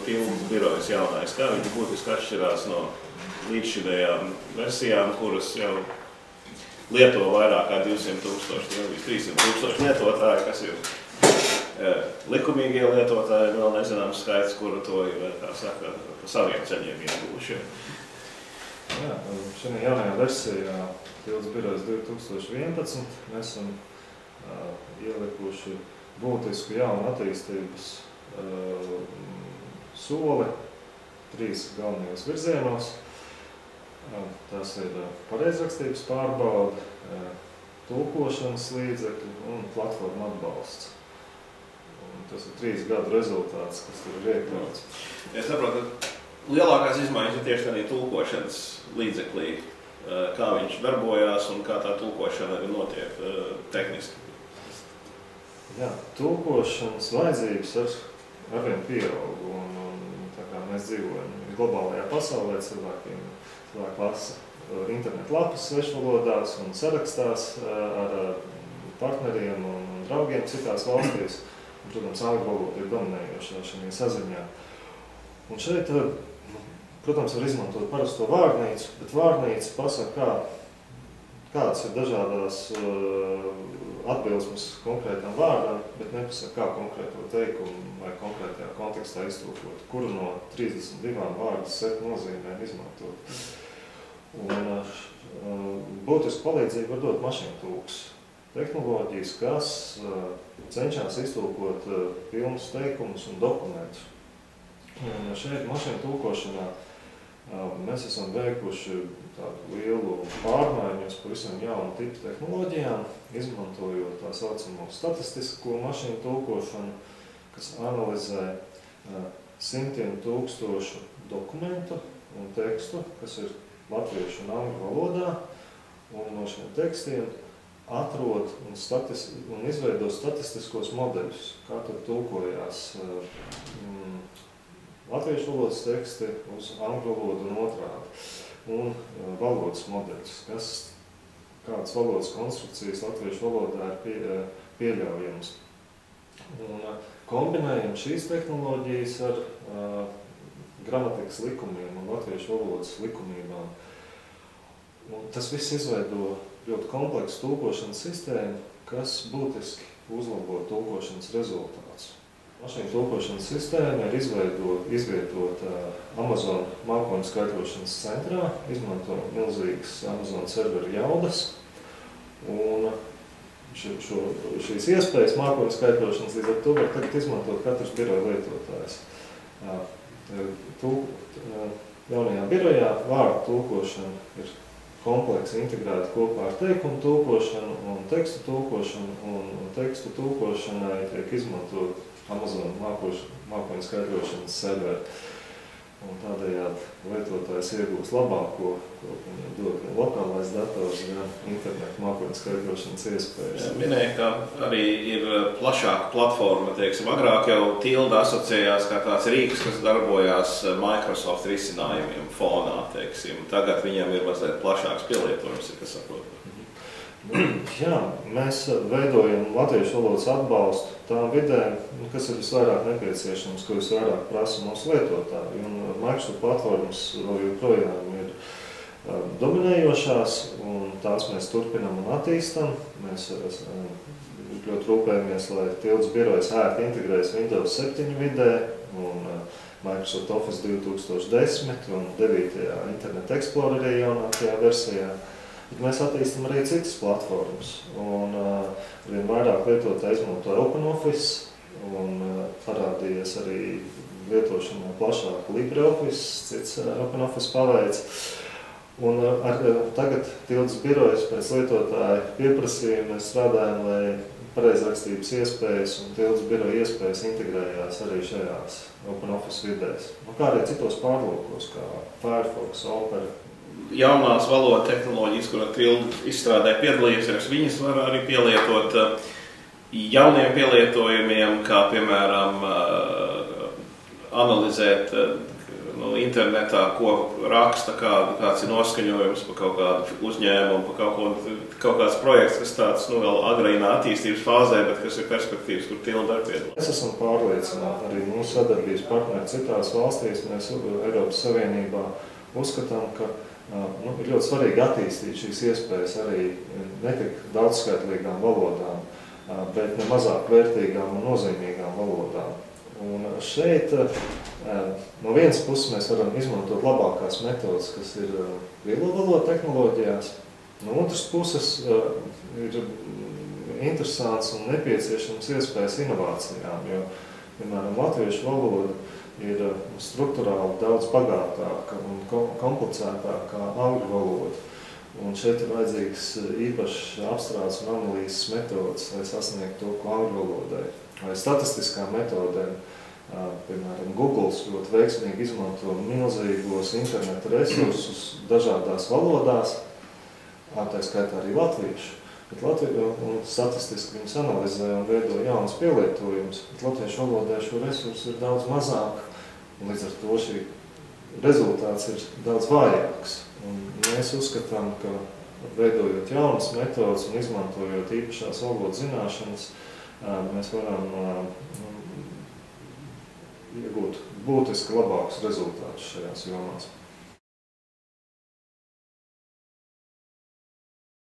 Tildes birojas jaunais, kā viņi būtiski atšķirās no līdzšinējām versijām, kuras jau lieto vairāk kā 200,000, jau 300,000 lietotāji, kas ir likumīgie lietotāji, vēl nezināms skaits, kuru to ir, kā saka, pa saviem ceļiem ieguvuši. Jā, šajā jaunajā versijā Tildes birojas 2011 mēs esam ielikuši būtisku jaunu attīstības soli 3 galvenajos virzienos. Tas ir pareizrakstības pārbaude, tulkošanas līdzekļi un platforma atbalsts. Un tas ir 3 gadu rezultāts, kas tur ir iekļauts. Es saprotu, ka lielākās izmaiņas ir tieši tādā tulkošanas līdzeklī, kā viņš darbojās un kā tā tulkošana notiek tehniski. Jā, tulkošanas vajadzības arvien pieaug, un tā kā mēs dzīvojam globālajā pasaulē, cilvēki lasa internetu lapas svešvalodās un sarakstās ar partneriem un draugiem citās valstīs. Un, protams, angļu valoda ir dominējošā šajā saziņā. Un šeit, protams, var izmantot parasto vārnīcu, bet vārnīca pasaka, kādas ir dažādās atbilsmes konkrētam vārdam, bet nepasaka, kā konkrēto teikumu vai konkrētajā kontekstā iztulkot, kuru no 32 vārdu setu nozīmēm izmantot. Un būtisku palīdzību var dot mašīntulks tehnoloģijas, kas cenšas iztulkot pilnus teikumus un dokumentus. Un šeit mašīntulkošanā mēs esam veikuši tādu lielu pārmaiņu uz pavisam jaunu tipu tehnoloģijām, izmantojot tā saucamo statistisko mašīnu tulkošanu, kas analizē simtiem tūkstošu dokumentu un tekstu, kas ir latviešu un angļu valodā, un no šiem tekstiem atrod un izveido statistiskos modeļus, kā tad tulkojās latviešu valodas teksti uz angļu valodu un otrādi, un valodas modeļus, kādas valodas konstrukcijas latviešu valodā ir pieļaujams. Un kombinējam šīs tehnoloģijas ar gramatikas likumiem un latviešu valodas likumībām. Un tas viss izveido ļoti kompleksu tulkošanas sistēmu, kas būtiski uzlabo tulkošanas rezultātus. Mašīnu tulkošanas sistēma ir izvietota Amazon mākoņu skaitļošanas centrā, izmanto milzīgas Amazon serveru jaudas. Un šīs iespējas mākoņu skaitļošanas līdz ar to var tagad izmantot katrs biroja lietotājs. Jaunajā birojā vārdu tulkošana ir kompleksi integrēta kopā ar teikumu tulkošanu un tekstu tulkošanu, un tekstu tulkošanai tiek izmantot Amazon mākoņu skaitļošanas serveri. Un tādējādi lietotājs iegūs labāko, ko viņam dod lokālais dators, internetu mākoņu skaitļošanas iespējas. Minēja, ka arī ir plašāka platforma, teiksim, agrāk jau Tilda asociējās kā tāds rīks, kas darbojās Microsoft risinājumiem fonā, teiksim. Tagad viņam ir mazliet plašāks pielietojums, kas saprot. Jā, mēs veidojam latviešu valodas atbalstu tām vidēm, kas ir visvairāk nepieciešams, ko visvairāk prasa mūsu lietotāji. Un Microsoft platformas vēl joprojām ir dominējošās, un tās mēs turpinam un attīstam. Mēs ļoti rūpējamies, lai Tildes birojas ērti integrējas Windows 7 vidē un Microsoft Office 2010 un 9. Internet Explorerī jaunākajā versijā. Bet mēs attīstam arī citas platformas, un vien vairāk lietotāji izmanto OpenOffice, un parādījies arī lietošanā plašāk LibreOffice, cits OpenOffice paveids. Un tagad Tildes birojas pēc lietotāju pieprasījuma mēs strādājam, lai pareizrakstības iespējas un Tildes biroja iespējas integrējās arī šajās OpenOffice vidēs. Kā arī citos pārlūkos, kā Firefox, Opera. Jaunās valoda tehnoloģijas, kura Tilda izstrādē piedalījusies, viņas var arī pielietot jauniem pielietojumiem, kā piemēram analizēt internetā, ko raksta, kāds ir noskaņojums par kaut kādu uzņēmumu, par kaut kāds projekts, kas tāds vēl agrīnā attīstības fāzē, bet kas ir perspektīvas, kur tilda darbpiedalās. Mēs esam pārliecināti, arī mūsu sadarbības partneri citās valstīs, mēs Eiropas Savienībā uzskatām, ka ir ļoti svarīgi attīstīt šīs iespējas arī ne tik daudzskaitlīgām valodām, bet ne mazāk vērtīgām un nozīmīgām valodām. Un šeit no vienas puses mēs varam izmantot labākās metodas, kas ir vieglo valodu tehnoloģijās. No otras puses ir interesants un nepieciešams iespējas inovācijām, jo, piemēram, latviešu valoda ir strukturāli daudz bagātāka un komplicētākā angļu valoda. Un šeit ir vajadzīgs īpašs apstrādes un analīzes metodas, lai sasniegtu to, ko angļu valodai. Vai statistiskām metodēm, piemēram, Google ļoti veiksmīgi izmanto milzīgos interneta resursus dažādās valodās, tā skaitā arī latviešu. Bet statistiski viņus analizē un veido jaunas pielietojumus, bet latviešu valodē šo resursu ir daudz mazāk, un līdz ar to šī rezultāts ir daudz vājāks. Un mēs uzskatām, ka veidojot jaunas metodas un izmantojot īpašās valodas zināšanas, mēs varam iegūt būtiski labākus rezultātus šajās jomās.